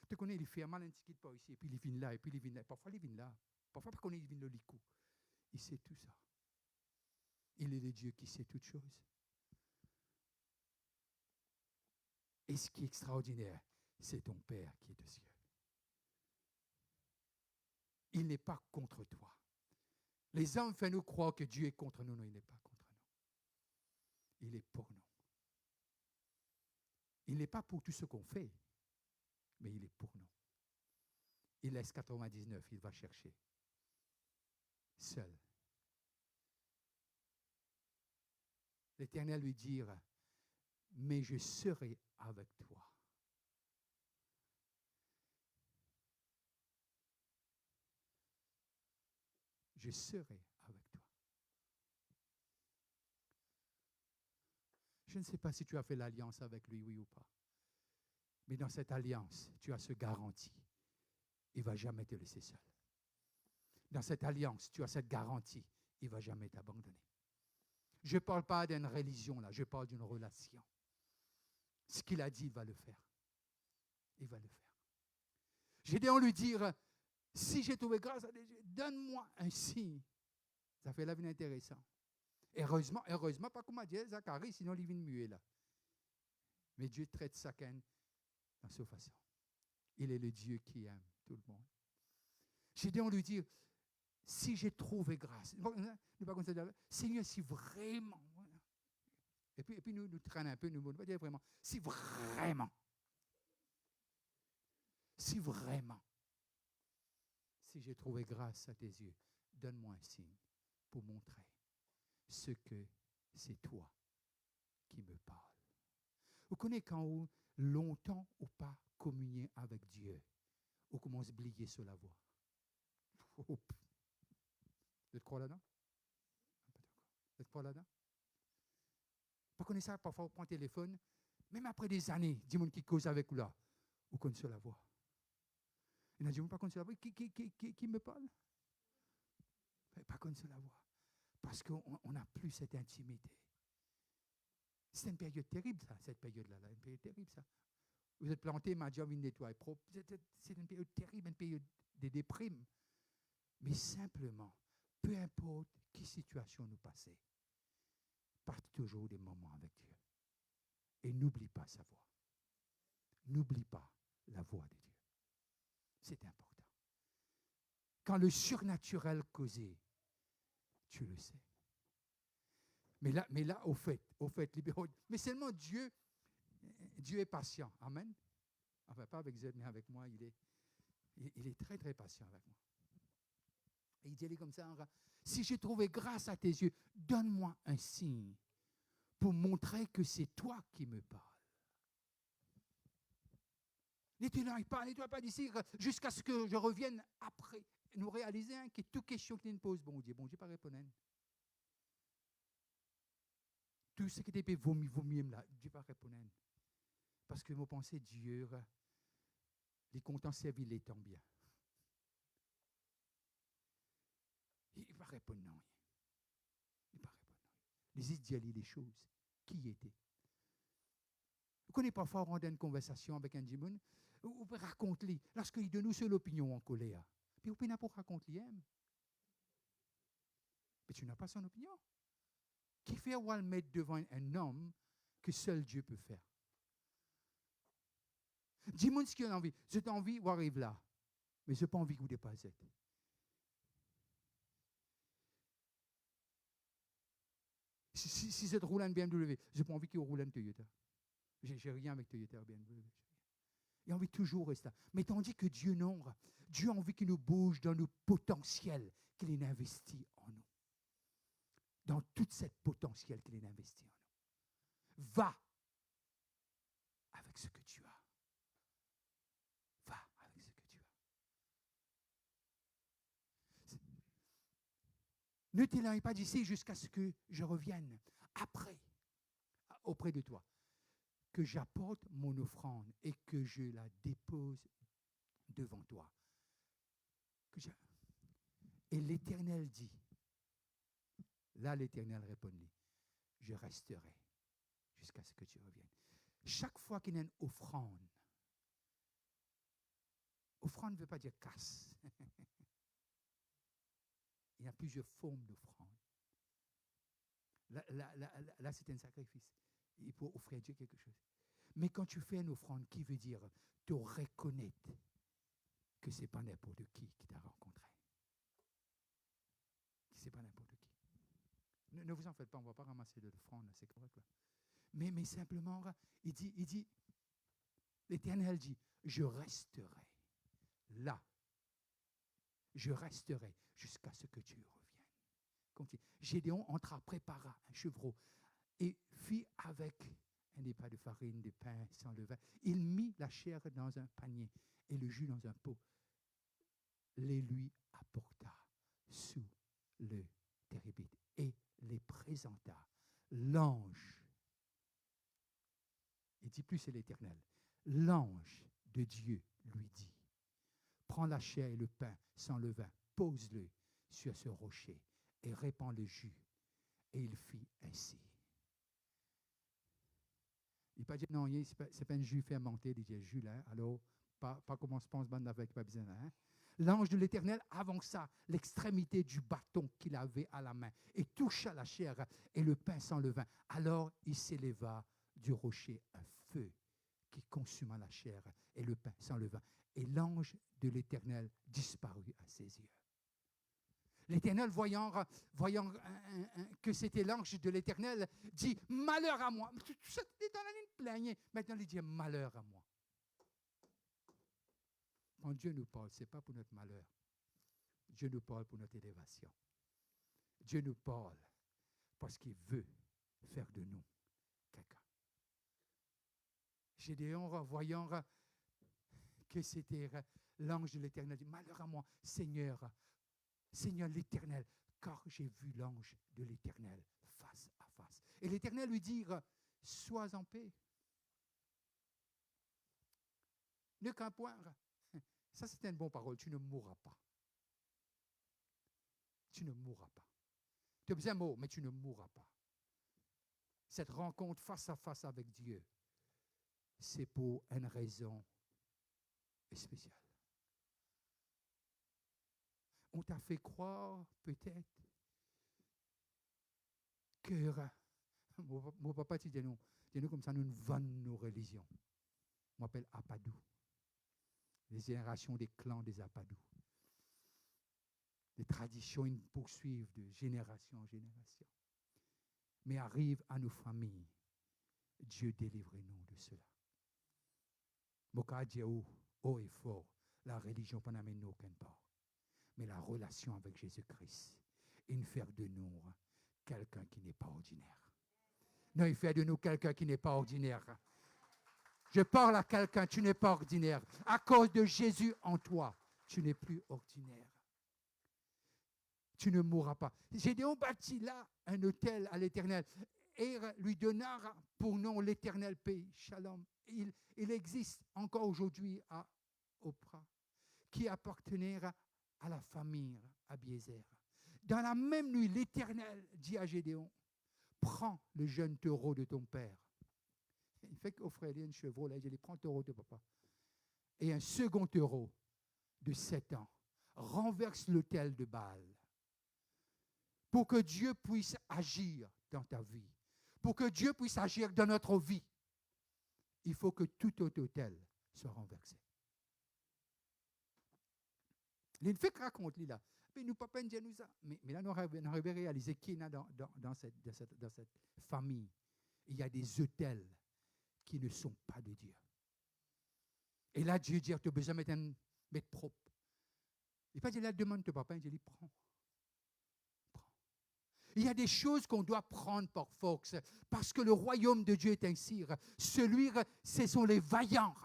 Tu connais, il fait mal un petit pas ici, et puis il vient là, et puis il vient là. Parfois, il vient là. Parfois, pas qu'on il vient le licou. Il sait tout ça. Il est le Dieu qui sait toutes choses. Et ce qui est extraordinaire, c'est ton Père qui est au ciel. Il n'est pas contre toi. Les hommes font nous croire que Dieu est contre nous. Non, il n'est pas contre nous. Il est pour nous. Il n'est pas pour tout ce qu'on fait, mais il est pour nous. Il laisse 99, il va chercher. Seul. L'Éternel lui dit, mais je serai avec toi. Je serai avec toi. Je ne sais pas si tu as fait l'alliance avec lui, oui ou pas. Mais dans cette alliance, tu as ce garantie. Il ne va jamais te laisser seul. Dans cette alliance, tu as cette garantie. Il ne va jamais t'abandonner. Je ne parle pas d'une religion, là. Je parle d'une relation. Ce qu'il a dit, il va le faire. Il va le faire. Gédéon lui dire, si j'ai trouvé grâce à Dieu, donne-moi un signe. Ça fait la vie intéressante. Heureusement, pas comme a dit Zacharie, sinon il vient muet là. Mais Dieu traite chacun dans sa façon. Il est le Dieu qui aime tout le monde. Gédéon lui dit, si j'ai trouvé grâce, Seigneur, si vraiment, et puis nous traînons un peu, nous ne pas dire vraiment, si vraiment, si j'ai trouvé grâce à tes yeux, donne-moi un signe. pour montrer ce que c'est toi qui me parle. Vous connaissez quand on, longtemps ou pas communier avec Dieu, on commence à oublier sur la voie. Vous êtes quoi là-dedans? Vous êtes quoi là-dedans? Vous connaissez ça, parfois on prend le téléphone, même après des années, des gens qui causent avec vous là, vous connaissez la voix. Il y a des gens qui ne connaissent pas la voix. Qui me parle? Pas connaissent la voix. Parce qu'on n'a plus cette intimité. C'est une période terrible, ça, cette période-là. Une période terrible, ça. Vous êtes planté, ma job, il nettoie propre. C'est une période terrible, une période de déprime. Mais simplement, peu importe quelle situation nous passons, partez toujours des moments avec Dieu. Et n'oublie pas sa voix. N'oublie pas la voix de Dieu. C'est important. Quand le surnaturel causait, tu le sais. Mais là, au fait, mais seulement Dieu est patient. Amen. Enfin, pas avec Z, mais avec moi, il est très, très patient avec moi. Et il dit comme ça, si j'ai trouvé grâce à tes yeux, donne-moi un signe pour montrer que c'est toi qui me parles. N'étais pas d'ici jusqu'à ce que je revienne après. Nous réaliser que toute question qu'il nous pose, bon Dieu, pas répondre. Tout ce qui était vomi là, Dieu pas répondre. Parce que vous pensez, Dieu, les contents servis les temps bien. Il ne va répondre non. Il ne va répondre non. Les idéaliser les choses. Qui était? Vous connaissez parfois, on a une conversation avec un Jimoun, vous pouvez raconter, lorsqu'il donne nous seule opinion en colère. Puis vous pouvez pas raconter, mais tu n'as pas son opinion. Qui fait ou le mettre devant un homme que seul Dieu peut faire? Dis-moi ce qu'il a envie. J'ai envie ou arrive là, mais je n'ai pas envie que vous dépassiez. Si c'est roule une BMW, je n'ai pas envie qu'il roule une Toyota. J'ai rien avec Toyota ou BMW. Il a envie de toujours rester là. Mais tandis que Dieu non, Dieu a envie qu'il nous bouge dans nos potentiels qu'il a investi en nous. Dans toute cette potentiel qu'il a investi en nous. Va avec ce que tu as. Va avec ce que tu as. Ne t'éloigne pas d'ici jusqu'à ce que je revienne après, auprès de toi. Que j'apporte mon offrande et que je la dépose devant toi. Et l'Éternel dit, là l'Éternel répondit, je resterai jusqu'à ce que tu reviennes. Chaque fois qu'il y a une offrande ne veut pas dire casse. Il y a plusieurs formes d'offrande. Là c'est un sacrifice. Il faut offrir à Dieu quelque chose. Mais quand tu fais une offrande, qui veut dire te reconnaître que ce n'est pas n'importe qui t'a rencontré. Que ce n'est pas n'importe qui. Ne vous en faites pas, on ne va pas ramasser de l'offrande, c'est correct. Là. Mais simplement, il dit, l'Éternel dit, je resterai là. Je resterai jusqu'à ce que tu reviennes. Continue. Gédéon entra, prépara un chevreau et fit avec un épas de farine, de pain sans levain. Il mit la chair dans un panier et le jus dans un pot. Les lui apporta sous le térébinthe et les présenta. L'ange, il dit plus c'est l'Éternel, l'ange de Dieu lui dit, prends la chair et le pain sans levain, pose-le sur ce rocher et répands le jus. Et il fit ainsi. Il n'a pas dit non, ce n'est pas un jus fermenté, il dit jus là, alors pas comme on se pense, avec pas besoin. Hein? L'ange de l'Éternel avança l'extrémité du bâton qu'il avait à la main et toucha la chair et le pain sans levain. Alors il s'éleva du rocher un feu qui consuma la chair et le pain sans levain. Et l'ange de l'Éternel disparut à ses yeux. L'Éternel, voyant que c'était l'ange de l'Éternel, dit « Malheur à moi ». Tout ça, il est dans la ligne plaignée. Maintenant, il dit « Malheur à moi ». Quand Dieu nous parle, ce n'est pas pour notre malheur. Dieu nous parle pour notre élévation. Dieu nous parle parce qu'il veut faire de nous quelqu'un. Gédéon, voyant que c'était l'ange de l'Éternel, dit, malheur à moi, Seigneur l'Éternel, car j'ai vu l'ange de l'Éternel face à face. Et l'Éternel lui dit, sois en paix. Ne qu'un point. Ça, c'était une bonne parole. Tu ne mourras pas. Tu ne mourras pas. Tu as besoin de mots, mais tu ne mourras pas. Cette rencontre face à face avec Dieu, c'est pour une raison spéciale. On t'a fait croire, peut-être, que mon papa dit nous comme ça, nous vendons nos religions. On m'appelle Apadou. Les générations des clans des Apadou. Les traditions, ils poursuivent de génération en génération. Mais arrive à nos familles, Dieu délivre-nous de cela. Moka Diaou, haut et fort, la religion pas n'amène aucune part. Mais la relation avec Jésus-Christ, il fait de nous quelqu'un qui n'est pas ordinaire. Non, il fait de nous quelqu'un qui n'est pas ordinaire. Je parle à quelqu'un, tu n'es pas ordinaire. À cause de Jésus en toi, tu n'es plus ordinaire. Tu ne mourras pas. Gédéon bâtit là un autel à l'Éternel et lui donna pour nom l'Éternel paix, Shalom. Il existe encore aujourd'hui à Oprah, qui appartenait à la famille Abiézer. Dans la même nuit, l'Éternel dit à Gédéon, prends le jeune taureau de ton père. Il fait qu'offrir un chevreau, là, il dit, prends le taureau de papa. Et un second taureau de 7 ans renverse l'autel de Baal. Pour que Dieu puisse agir dans ta vie, pour que Dieu puisse agir dans notre vie, il faut que tout autre autel soit renversé. Il fait raconte là. Mais nous papa nous ça. Mais là nous avons réalisé qu'il y a dans cette famille, il y a des autels qui ne sont pas de Dieu. Et là Dieu dit tu as besoin de mettre propre. Il pas dit là demande ton papa, il dit prends. Il y a des choses qu'on doit prendre par force parce que le royaume de Dieu est ainsi. Ce sont les vaillants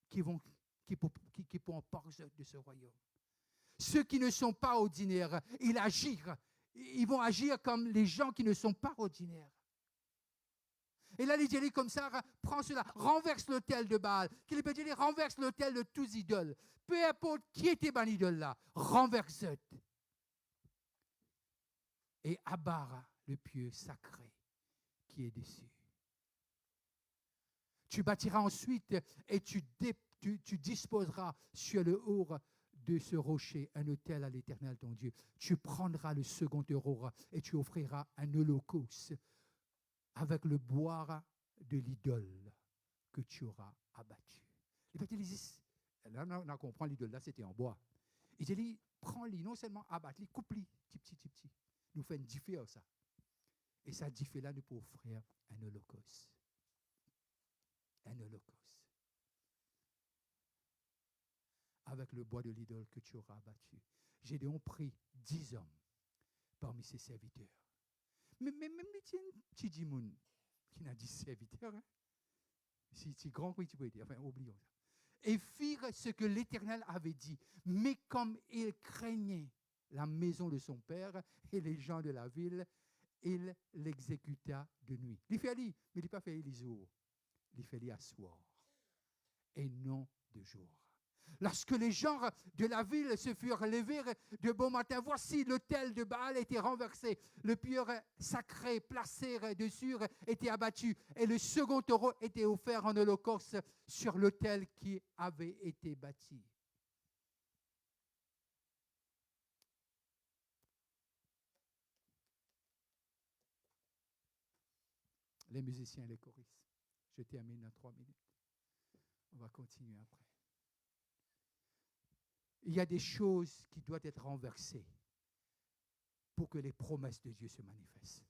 qui pourront partir de ce royaume. Ceux qui ne sont pas ordinaires, ils vont agir comme les gens qui ne sont pas ordinaires. Et là, il dit comme ça, prends cela, renverse l'autel de Baal. Qu'il peut dire, renverse l'autel de tous idoles. Peu importe qui était ban idole là, renverse-le. Et abarre le pieu sacré qui est dessus. Tu bâtiras ensuite et tu disposeras sur le haut de ce rocher un autel à l'Éternel ton Dieu. Tu prendras le second taureau et tu offriras un holocauste avec le bois de l'idole que tu auras abattu. Là, on comprend l'idole, là, c'était en bois. Il dit, prends-le, non seulement abattre-le, coupe-le, petit. Nous fait une différence, ça. Et ça diffère là, nous pouvons offrir un holocauste. Un holocauste. Avec le bois de l'idole que tu auras abattu. Gédéon prit 10 hommes parmi ses serviteurs. Mais même les petits dimoun qui n'a 10 serviteurs, hein? Si grand, oui, tu peux dire, enfin, oublions ça. Et firent ce que l'Éternel avait dit. Mais comme il craignait la maison de son père et les gens de la ville, il l'exécuta de nuit. Il fait aller, mais il n'a pas fait les jours. Il fait aller à soir et non de jour. Lorsque les gens de la ville se furent levés de bon matin, voici l'autel de Baal était renversé, le pierre sacré placé dessus était abattu et le second taureau était offert en holocauste sur l'autel qui avait été bâti. Les musiciens et les choristes. Je termine dans 3 minutes. On va continuer après. Il y a des choses qui doivent être renversées pour que les promesses de Dieu se manifestent.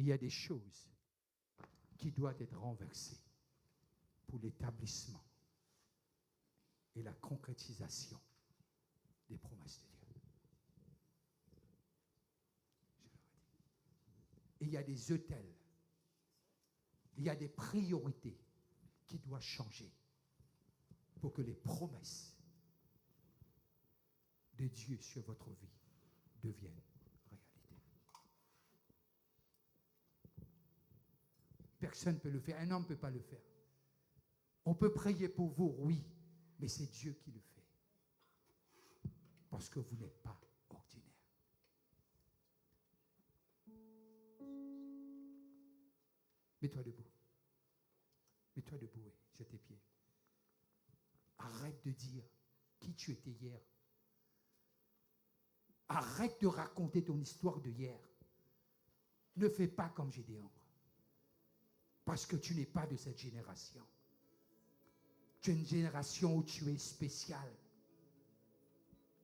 Il y a des choses qui doivent être renversées pour l'établissement et la concrétisation des promesses de Dieu. Et il y a des autels, il y a des priorités qui doivent changer pour que les promesses de Dieu sur votre vie deviennent réalité. Personne ne peut le faire, un homme ne peut pas le faire. On peut prier pour vous, oui, mais c'est Dieu qui le fait. Parce que vous n'êtes pas ordinaire. Mets-toi debout. Mets-toi debout, oui, j'ai tes pieds. Arrête de dire qui tu étais hier. Arrête de raconter ton histoire de hier. Ne fais pas comme Gédéon. Parce que tu n'es pas de cette génération. Tu es une génération où tu es spécial.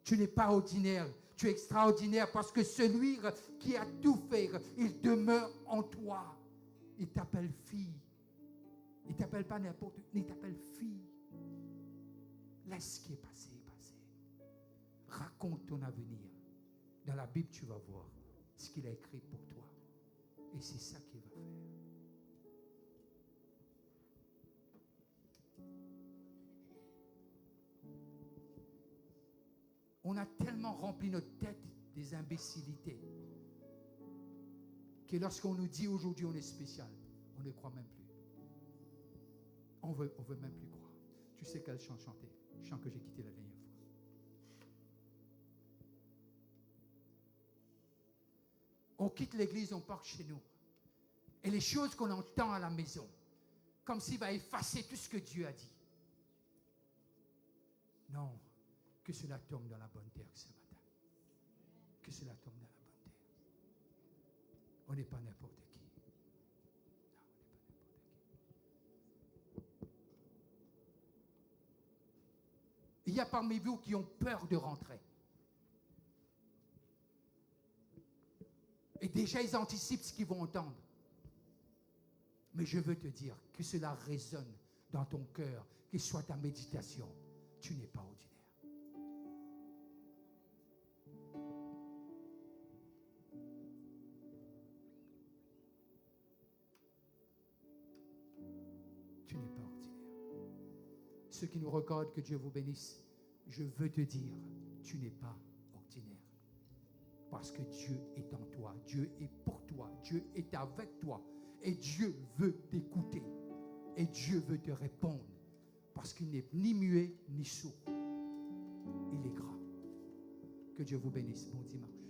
Tu n'es pas ordinaire. Tu es extraordinaire parce que celui qui a tout fait, il demeure en toi. Il t'appelle fille. Il ne t'appelle pas n'importe qui. Il t'appelle fille. Laisse ce qui est passé, passé. Raconte ton avenir. Dans la Bible, tu vas voir ce qu'il a écrit pour toi. Et c'est ça qu'il va faire. On a tellement rempli notre tête des imbécilités que lorsqu'on nous dit aujourd'hui on est spécial, on ne croit même plus. On veut même plus croire. Tu sais quel chant chanter? Le chant que j'ai quitté la dernière fois. On quitte l'église, on part chez nous. Et les choses qu'on entend à la maison, comme s'il va effacer tout ce que Dieu a dit. Non, que cela tombe dans la bonne terre ce matin. Que cela tombe dans la bonne terre. On n'est pas n'importe qui. Non, on n'est pas n'importe qui. Il y a parmi vous qui ont peur de rentrer. Et déjà, ils anticipent ce qu'ils vont entendre. Mais je veux te dire que cela résonne dans ton cœur, qu'il soit ta méditation. Tu n'es pas ordinaire. Tu n'es pas ordinaire. Ceux qui nous regardent, que Dieu vous bénisse. Je veux te dire, tu n'es pas ordinaire. Parce que Dieu est en toi, Dieu est pour toi, Dieu est avec toi. Et Dieu veut t'écouter. Et Dieu veut te répondre. Parce qu'il n'est ni muet, ni sourd. Il est grand. Que Dieu vous bénisse. Bon dimanche.